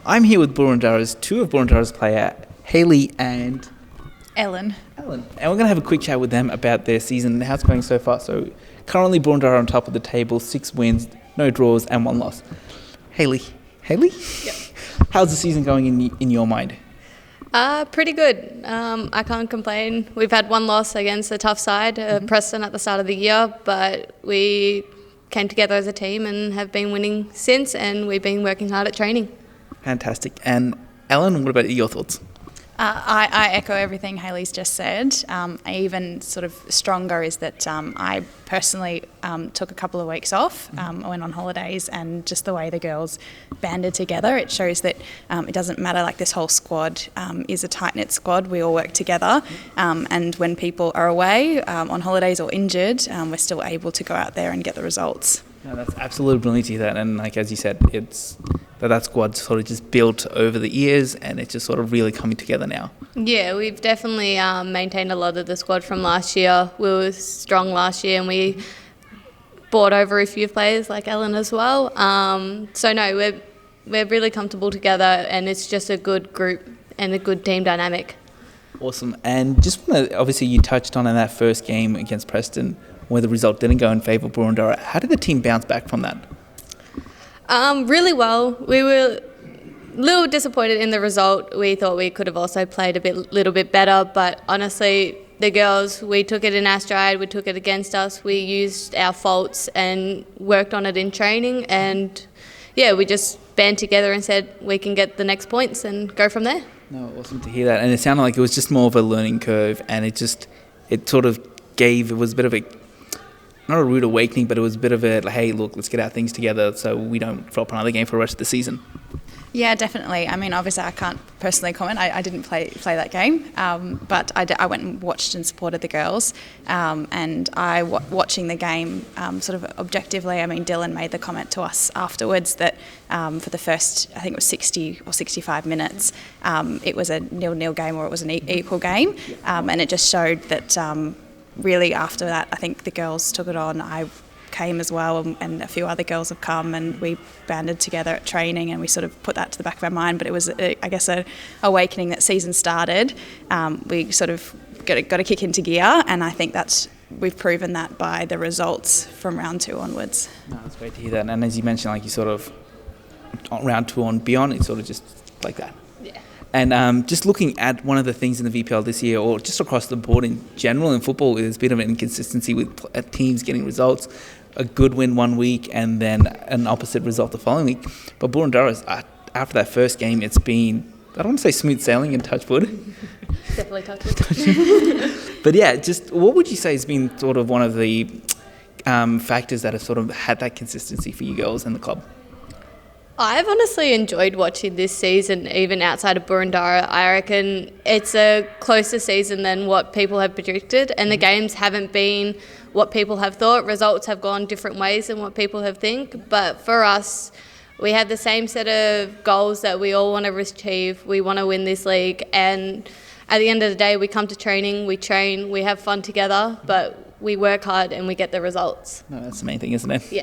I'm here with two of Boroondara's player, Hayley and Ellen. And we're going to have a quick chat with them about their season and how it's going so far. So currently Boroondara on top of the table, 6 wins, no draws and 1 loss. Hayley? Yep. How's the season going in your mind? Pretty good. I can't complain. We've had 1 loss against a tough side, Preston, at the start of the year, but we came together as a team and have been winning since, and we've been working hard at training. Fantastic. And Ellen, what about your thoughts? I echo everything Hayley's just said. Even sort of stronger is that I personally took a couple of weeks off. I went on holidays, and just the way the girls banded together, it shows that it doesn't matter, like this whole squad is a tight-knit squad. We all work together, and when people are away on holidays or injured, we're still able to go out there and get the results. No, that's absolutely brilliant to hear that. And like as you said, it's that squad's sort of just built over the years, and it's just sort of really coming together now. Yeah, we've definitely maintained a lot of the squad from last year. We were strong last year, and we brought over a few players like Ellen as well. So no, we're really comfortable together, and it's just a good group and a good team dynamic. Awesome. And just want to, obviously you touched on in that first game against Preston where the result didn't go in favour of Boroondara. How did the team bounce back from that? Really well. We were a little disappointed in the result. We thought we could have also played little bit better, but honestly, the girls, we took it in our stride, we took it against us, we used our faults and worked on it in training, and yeah, we just band together and said we can get the next points and go from there. No, awesome to hear that. And it sounded like it was just more of a learning curve, and it sort of it was a bit of a, not a rude awakening, but it was a bit of a, hey, look, let's get our things together so we don't drop another game for the rest of the season. Yeah, definitely. I mean, obviously I can't personally comment. I didn't play that game, but I went and watched and supported the girls, and watching the game sort of objectively. I mean, Dylan made the comment to us afterwards that for the first, I think it was 60 or 65 minutes, it was a 0-0 game, or it was an equal game, and it just showed that really after that, I think the girls took it on. I came as well, and a few other girls have come, and we banded together at training, and we sort of put that to the back of our mind. But it was, I guess, an awakening that season started. We sort of got to kick into gear, and I think we've proven that by the results from round 2 onwards. No, that's great to hear that. And as you mentioned, like you sort of round 2 on beyond, it's sort of just like that. Yeah. And just looking at one of the things in the VPL this year, or just across the board in general in football, there's a bit of an inconsistency with teams getting results. A good win one week and then an opposite result the following week. But Boroondara's, after that first game, it's been, I don't want to say smooth sailing and touch wood. Definitely touch wood. But yeah, just what would you say has been sort of one of the factors that have sort of had that consistency for you girls and the club? I've honestly enjoyed watching this season, even outside of Boroondara. I reckon it's a closer season than what people have predicted, and the games haven't been what people have thought. Results have gone different ways than what people have think. But for us, we have the same set of goals that we all want to achieve. We want to win this league, and at the end of the day, we come to training, we train, we have fun together, but we work hard and we get the results. No, that's the main thing, isn't it? Yeah.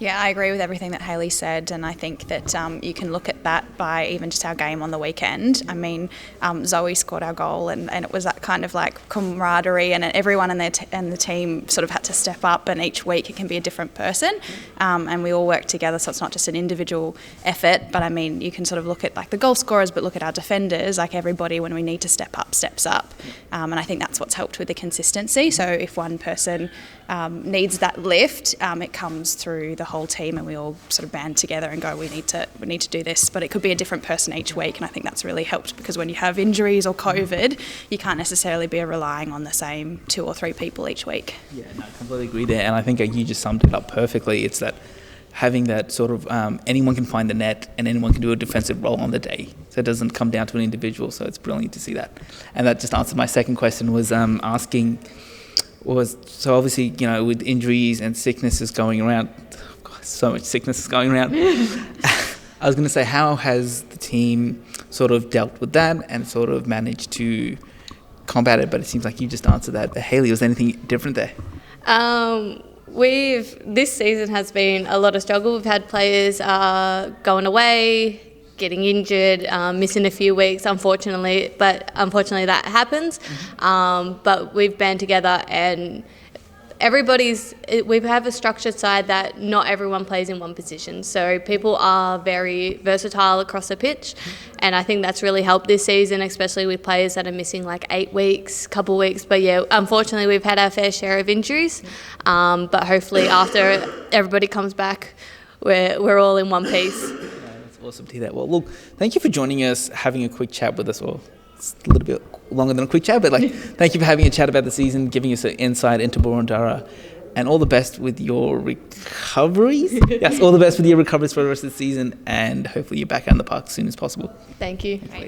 Yeah, I agree with everything that Hayley said, and I think that you can look at that by even just our game on the weekend. I mean, Zoe scored our goal, and it was that kind of like camaraderie, and everyone in the team sort of had to step up, and each week it can be a different person, and we all work together, so it's not just an individual effort. But I mean, you can sort of look at like the goal scorers, but look at our defenders, like everybody, when we need to step up, steps up, and I think that's what's helped with the consistency. So if one person needs that lift, it comes through the whole team, and we all sort of band together and go, we need to do this. But it could be a different person each week, and I think that's really helped, because when you have injuries or COVID, you can't necessarily be relying on the same 2 or 3 people each week. Yeah, no, I completely agree there, and I think you just summed it up perfectly. It's that having that sort of anyone can find the net and anyone can do a defensive role on the day, so it doesn't come down to an individual. So it's brilliant to see that. And that just answered my second question, was so obviously, you know, with injuries and sicknesses going around, so much sickness is going around. I was going to say, how has the team sort of dealt with that and sort of managed to combat it? But it seems like you just answered that. Hayley, was there anything different there? This season has been a lot of struggle. We've had players going away, getting injured, missing a few weeks, unfortunately that happens. But we've band together, and we have a structured side that not everyone plays in one position, so people are very versatile across the pitch, and I think that's really helped this season, especially with players that are missing like 8 weeks, couple weeks. But yeah, unfortunately we've had our fair share of injuries, but hopefully after everybody comes back, we're all in one piece. That's awesome to hear that. Well, look, thank you for joining us, having a quick chat with us. Well, it's a little bit longer than a quick chat, but thank you for having a chat about the season, giving us an insight into Boroondara, and all the best with your recoveries. Yes, all the best with your recoveries for the rest of the season, and hopefully you're back out in the park as soon as possible. Thank you.